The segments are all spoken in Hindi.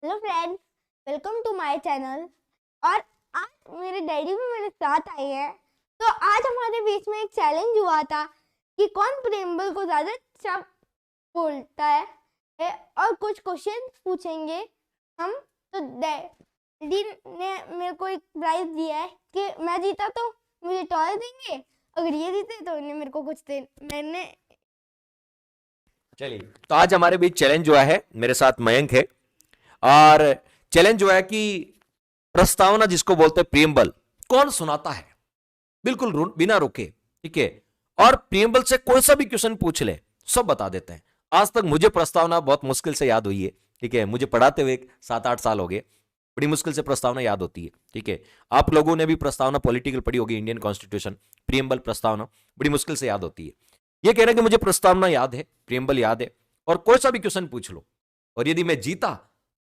Hello friends, welcome to my channel. और आज मेरे डैडी भी मेरे साथ आए हैं। तो आज हमारे बीच में एक चैलेंज हुआ था कि कौन प्रेम्बल को ज़्यादा अच्छा बोलता है और कुछ क्वेश्चन पूछेंगे हम। तो डैडी ने मेरे को एक प्राइज दिया है कि मैं जीता तो मुझे टॉय देंगे, अगर ये जीते तो उन्हें मेरे को कुछ दे। मैंने चलिए, तो आज हमारे बीच चैलेंज जो है, मेरे साथ मयंक है। और चैलेंज जो है कि प्रस्तावना जिसको बोलते हैं प्रियम्बल, कौन सुनाता है बिल्कुल बिना रुके, ठीक है। और प्रियम्बल से कोई सा भी क्वेश्चन पूछ ले, सब बता देते हैं। आज तक मुझे प्रस्तावना बहुत मुश्किल से याद हुई है, ठीक है। मुझे पढ़ाते हुए 7-8 साल हो गए, बड़ी मुश्किल से प्रस्तावना याद होती है, ठीक है। आप लोगों ने भी प्रस्तावना पॉलिटिकल पढ़ी होगी, इंडियन कॉन्स्टिट्यूशन, प्रियम्बल प्रस्तावना बड़ी मुश्किल से याद होती है। ये कह रहे हैं कि मुझे प्रस्तावना याद है, प्रियम्बल याद है, और कोई सा भी क्वेश्चन पूछ लो, और यदि मैं जीता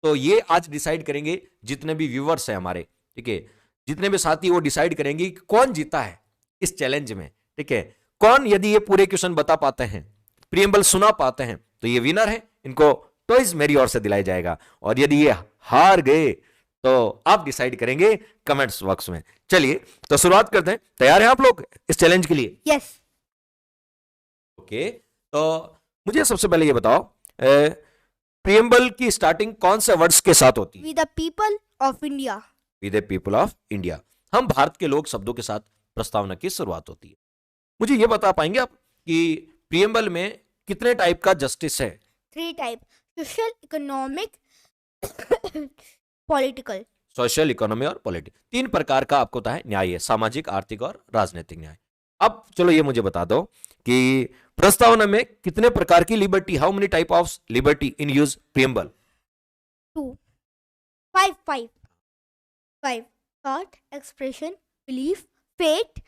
तो ये आज डिसाइड करेंगे जितने भी व्यूवर्स हैं हमारे, ठीक है, जितने भी साथी, वो डिसाइड करेंगे कि कौन जीता है इस चैलेंज में, ठीक है। कौन यदि ये पूरे क्वेश्चन बता पाते हैं, प्रियम्बल सुना पाते हैं, तो ये विनर है, इनको टॉयज मेरी ओर से दिलाया जाएगा। और यदि ये हार गए तो आप डिसाइड करेंगे कमेंट्स बॉक्स में। चलिए, तो शुरुआत करते हैं। तैयार हैं आप लोग इस चैलेंज के लिए? यस। ओके, तो मुझे सबसे पहले ये बताओ, प्रियम्बल की स्टार्टिंग कौन से वर्ड्स के साथ होती है? With the people of India. With the people of India. हम भारत के लोग शब्दों के साथ प्रस्तावना की शुरुआत होती है। मुझे ये बता पाएंगे आप कि प्रियम्बल में कितने टाइप का जस्टिस है? 3 type: social, economic, political. Social, economy और पॉलिटिक्स, 3 प्रकार का आपको होता है न्याय है, सामाजिक, आर्थिक और राजनीतिक न्याय। अब चलो ये मुझे बता दो कि प्रस्तावना में कितने प्रकार की liberty, how many type of liberty in use preamble? 2 5 thought, expression, belief, faith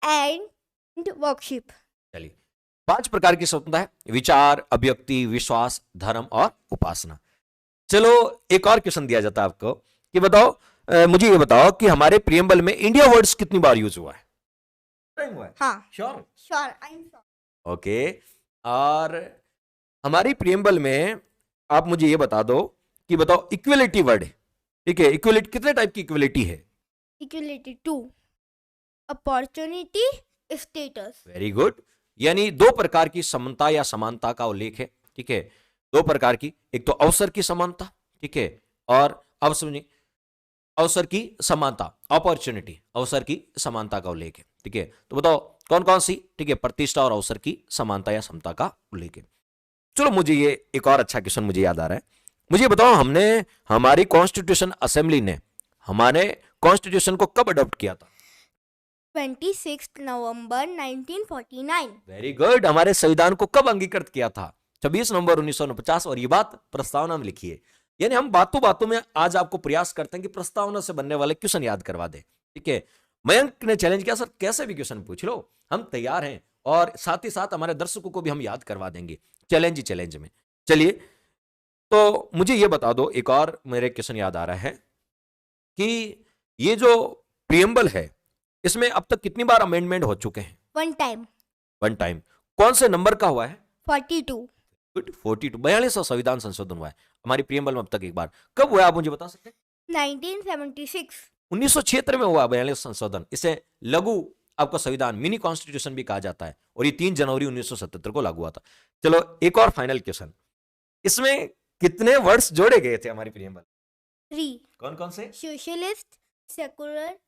and worship. चलिए, 5 प्रकार की स्वतंत्रता है: विचार, अभिव्यक्ति, विश्वास, धर्म और उपासना। चलो, एक और क्वेश्चन दिया जाता है आपको कि बताओ, मुझे ये बताओ कि हमारे प्रियम्बल में इंडिया वर्ड्स कितनी बार यूज हुआ है? हाँ, sure? Sure, I am sure. Okay. और हमारी प्रियम्बल में आप मुझे ये बता दो कि बताओ इक्वलिटी वर्ड है, ठीक है, इक्वलिटी, कितने टाइप की इक्वलिटी है? Equality 2, opportunity, status. Very good. यानी 2 प्रकार की समता या समानता का उल्लेख है, ठीक है। 2 प्रकार की, एक तो अवसर की समानता, ठीक है, और अब समझिए अवसर की समानता, अपॉर्चुनिटी, अवसर की समानता का उल्लेख है, ठीक है। तो बताओ कौन कौन सी? ठीक है, प्रतिष्ठा और अवसर की समानता या समता का उल्लेख है। चलो, मुझे ये एक और अच्छा क्वेश्चन मुझे याद आ रहा है। मुझे बताओ, हमने हमारी कॉन्स्टिट्यूशन असेंबली ने हमारे कॉन्स्टिट्यूशन को कब अडॉप्ट किया था? 26 नवंबर 1949। Very good. हमारे संविधान को कब अंगीकृत किया था? 26 नवंबर 1949। और ये बात प्रस्तावना में लिखी है। यानी हम बातों बातों में आज आपको प्रयास करते हैं कि प्रस्तावना से बनने वाले क्वेश्चन याद करवा दे, ठीक है। मयंक ने चैलेंज किया, सर कैसे भी क्वेश्चन पूछ लो, हम तैयार हैं, और साथ ही साथ हमारे दर्शकों को भी हम याद करवा देंगे चैलेंज ही चैलेंज में। चलिए, तो मुझे ये बता दो, एक और मेरे क्वेश्चन याद आ रहा है कि ये जो प्रियम्बल है, इसमें अब तक कितनी बार अमेंडमेंट हो चुके हैं? 1 टाइम। 1 टाइम। कौन से नंबर का हुआ है? 42। गुड, 42, 42वां संविधान संशोधन हुआ है हमारी प्रियम्बल में अब तक एक बार। कब हुआ आप मुझे बता सकते हैं? 1976। 1976 में हुआ 42 संशोधन। इसे लघु आपका संविधान, मिनी कॉन्स्टिट्यूशन भी कहा जाता है, और ये 3 जनवरी 1977 को लागू हुआ था। चलो, एक और फाइनल क्वेश्चन, इसमें कितने वर्ड्स जोड़े गए थे हमारी प्रियम्बल? 3। कौन कौन से? Socialist, secular,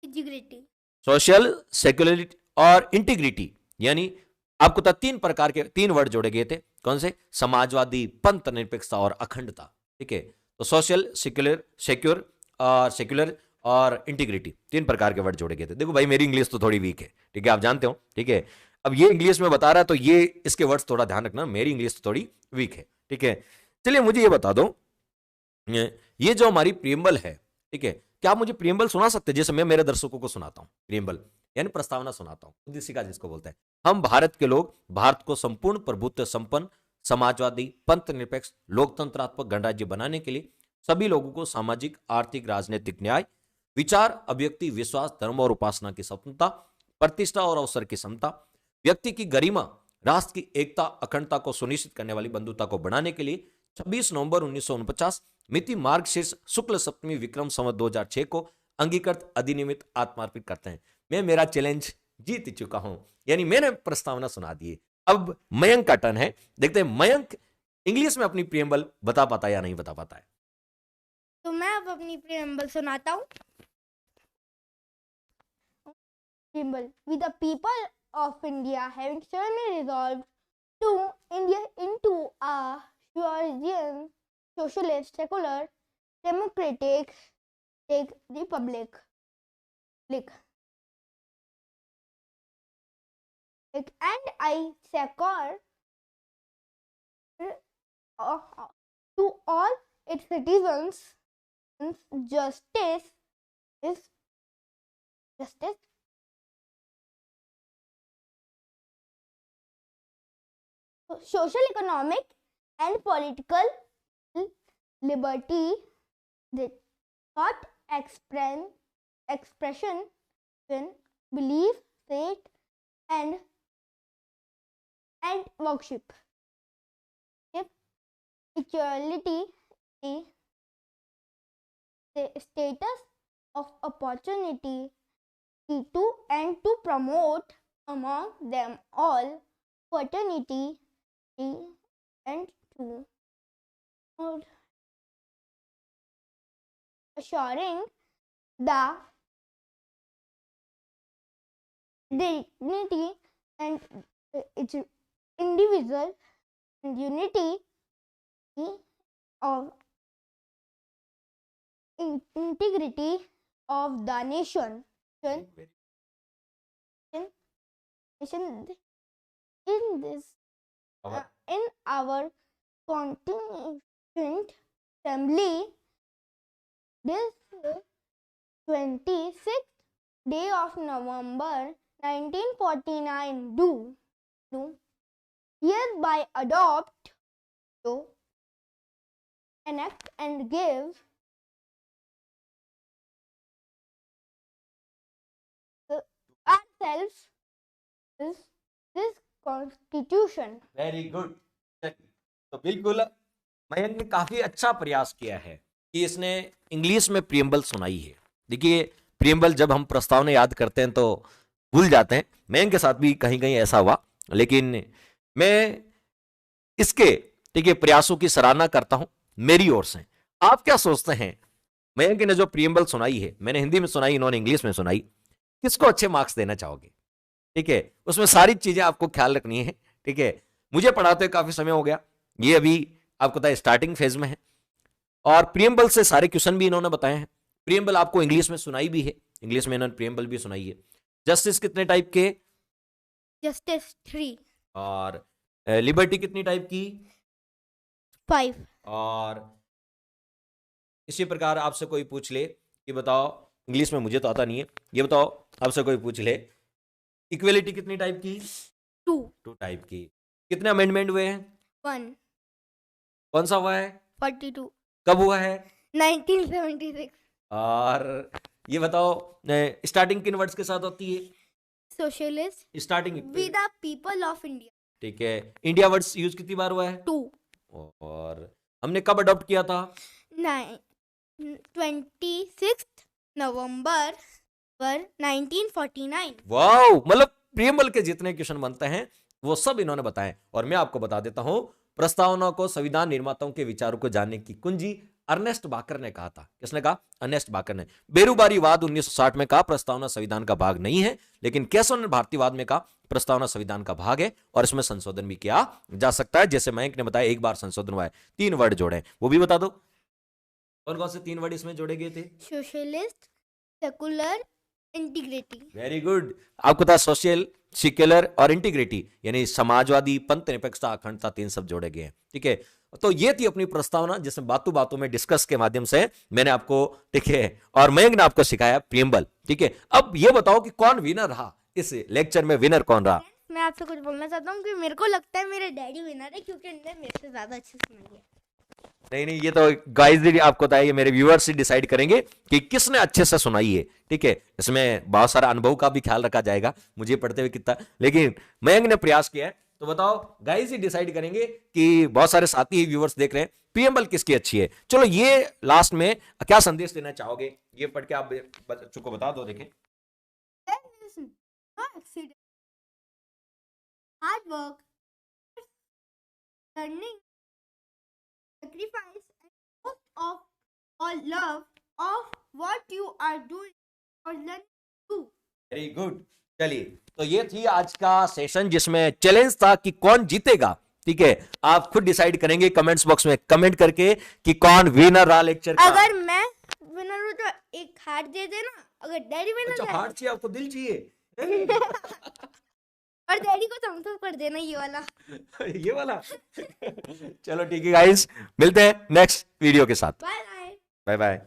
integrity. Social, secularity और इंटीग्रिटी। यानी आपको 3 प्रकार के 3 वर्ड जोड़े गए थे। कौन से? समाजवादी, पंथ निरपेक्षता और अखंडता, ठीक है। तो सोशल, सेक्युलर और इंटीग्रिटी, 3 प्रकार के वर्ड जोड़े गए थे। देखो भाई, मेरी इंग्लिश तो थोड़ी वीक है, ठीक है, आप जानते हो, ठीक है। अब ये इंग्लिश में बता रहा है तो ये इसके वर्ड्स थोड़ा ध्यान रखना, मेरी इंग्लिश तो थोड़ी वीक है, ठीक है। चलिए, मुझे ये बता दो, ये जो हमारी प्रियम्बल है, ठीक है, क्या आप मुझे प्रियम्बल सुना सकते हैं? जैसे मैं मेरे दर्शकों को सुनाता हूं प्रियम्बल, यानी प्रस्तावना सुनाता हूं, उद्देशिका जिसको बोलते हैं। हम भारत के लोग भारत को संपूर्ण प्रभुत्व संपन्न, समाजवादी, पंथ निरपेक्ष, लोकतंत्रात्मक गणराज्य बनाने के लिए सभी लोगों को सामाजिक, आर्थिक, राजनीतिक न्याय, विचार, अभिव्यक्ति, विश्वास, धर्म और उपासना की स्वतंत्रता, प्रतिष्ठा और अवसर की समता, व्यक्ति की गरिमा, राष्ट्र की एकता, अखंडता को सुनिश्चित करने वाली बंधुता को बढ़ाने के लिए 26 नवंबर 1949 मिति मार्गशीर्ष शुक्ल सप्तमी विक्रम संवत 2006 को अंगीकृत अधिनियमित आत्मार्पित करते हैं। मैं मेरा चैलेंज जीत चुका हूं, यानी मैंने प्रस्तावना सुना दी। अब मयंक का टर्न है, देखते हैं मयंक इंग्लिश में अपनी प्रियम्बल बता पाता है या नहीं बता पाता है। तो मैं अब अपनी प्रियम्बल सुनाता हूँ। Preamble. With the people of India having sternly resolved to India into a Georgian socialist, secular, democratic republic. And I secure to all its citizens justice, social, economic, and political liberty, the thought expression, belief, faith, and worship, equality, the status of opportunity to and to promote among them all fraternity and to assuring the dignity and its individual and unity of integrity of the nation. In this, in our constituent assembly, this 26th day of November 1949, do hereby adopt, to enact and give ourselves this constitution. Very good. तो बिल्कुल मयंक ने काफी अच्छा प्रयास किया है कि इसने इंग्लिश में प्रियम्बल सुनाई है। देखिए प्रियम्बल जब हम प्रस्तावना याद करते हैं तो भूल जाते हैं, मयंक के साथ भी कहीं कहीं ऐसा हुआ, लेकिन मैं इसके ठीक है प्रयासों की सराहना करता हूं मेरी ओर से। आप क्या सोचते हैं मयंक ने जो प्रियम्बल सुनाई है, मैंने हिंदी में सुनाई, इन्होंने इंग्लिश में सुनाई, किसको अच्छे मार्क्स देना चाहोगे? ठीक है, उसमें सारी चीजें आपको ख्याल रखनी है। ठीक है, मुझे पढ़ाते काफी समय हो गया, ये अभी आपको पता है स्टार्टिंग फेज में है, और प्रियम्बल से सारे क्वेश्चन भी इन्होंने बताए हैं। प्रियम्बल आपको इंग्लिश में सुनाई भी है, इंग्लिश में इन्होंने प्रियम्बल भी सुनाई है। जस्टिस कितने टाइप के? जस्टिस 3। और लिबर्टी कितनी टाइप की? 5। और इसी प्रकार आपसे कोई पूछ ले कि बताओ, इंग्लिश में मुझे तो आता नहीं है, ये बताओ, आपसे कोई पूछ ले इक्वेलिटी कितनी टाइप की? 2 टाइप की। कितने अमेंडमेंट हुए हैं? 1। कौन सा हुआ है? 42। कब हुआ है? 1976। और ये बताओ स्टार्टिंग किन वर्ड्स के साथ होती है? Socialist. Starting with the people of India. ठीक है, इंडिया वर्ड्स यूज कितनी बार हुआ है? 2। और हमने कब अडॉप्ट किया था? 26 नवंबर 1949। वाओ, मतलब प्रियम्बल के जितने क्वेश्चन बनते हैं वो सब इन्होंने बताए। और मैं आपको बता देता हूं, प्रस्तावना को संविधान निर्माताओं के विचारों को जानने की कुंजी अर्नेस्ट बाकर ने कहा था। किसने कहा? अर्नेस्ट बाकर ने। बेरूबारीवाद 1960 में कहा प्रस्तावना संविधान का भाग नहीं है, लेकिन केशव ने भारतीयवाद में कहा प्रस्तावना संविधान का भाग है और इसमें संशोधन भी किया जा सकता है। जैसे मयंक ने बताया एक बार संशोधन हुआ है, 3 वर्ड जोड़े, वो भी बता दो कौन कौन से 3 वर्ड इसमें जोड़े गए थे? Socialist, secular, integrity. Very good. आपको था सोशल, सेक्युलर और इंटीग्रिटी, यानी समाजवादी, पंथ निरपेक्षता, अखंडता, 3 सब जोड़े गए हैं। ठीक है, तो ये थी अपनी प्रस्तावना जिसमें बातों बातों में डिस्कस के माध्यम से मैंने आपको, ठीक है, और मयंक ने आपको सिखाया प्रियम्बल। ठीक है, अब ये बताओ कि कौन विनर रहा इस लेक्चर में? विनर कौन रहा? मैं आपसे कुछ बोलना चाहता हूँ कि मेरे को लगता है मेरे डैडी विनर है, क्योंकि उन्होंने मेरे से ज्यादा अच्छे सुनाई है। नहीं, ये तो गाइस आपको बताया, ये मेरे व्यूअर्स ही डिसाइड करेंगे कि किसने अच्छे से सुनाई है। ठीक है, इसमें बहुत सारा अनुभव का भी ख्याल रखा जाएगा, मुझे पढ़ते हुए कितना, लेकिन मयंक ने प्रयास किया है तो बताओ गाइस ही डिसाइड करेंगे कि बहुत सारे साथी व्यूअर्स देख रहे हैं प्रीएम्बल किसकी अच्छी है। चलो ये लास्ट में क्या संदेश देना चाहोगे, ये पढ़ के आप बच्चों को बता दो। देखें, There is no accident. Hard work, learning, sacrifice, and most of all love of what you are doing or learning to. Very good. चलिए, तो ये थी आज का सेशन जिसमें चैलेंज था कि कौन जीतेगा। ठीक है, आप खुद डिसाइड करेंगे कमेंट्स बॉक्स में कमेंट करके कि कौन विनर रहा लेक्चर का। अगर मैं विनर हूँ तो एक हार्ट दे देना, अगर डैडी विनर अच्छा, हार्ट चाहिए आपको, दिल चाहिए? और डैडी को थम्स अप कर देना, ये वाला। ये वाला। चलो ठीक है गाइस, मिलते हैं नेक्स्ट वीडियो के साथ। Bye bye. Bye bye.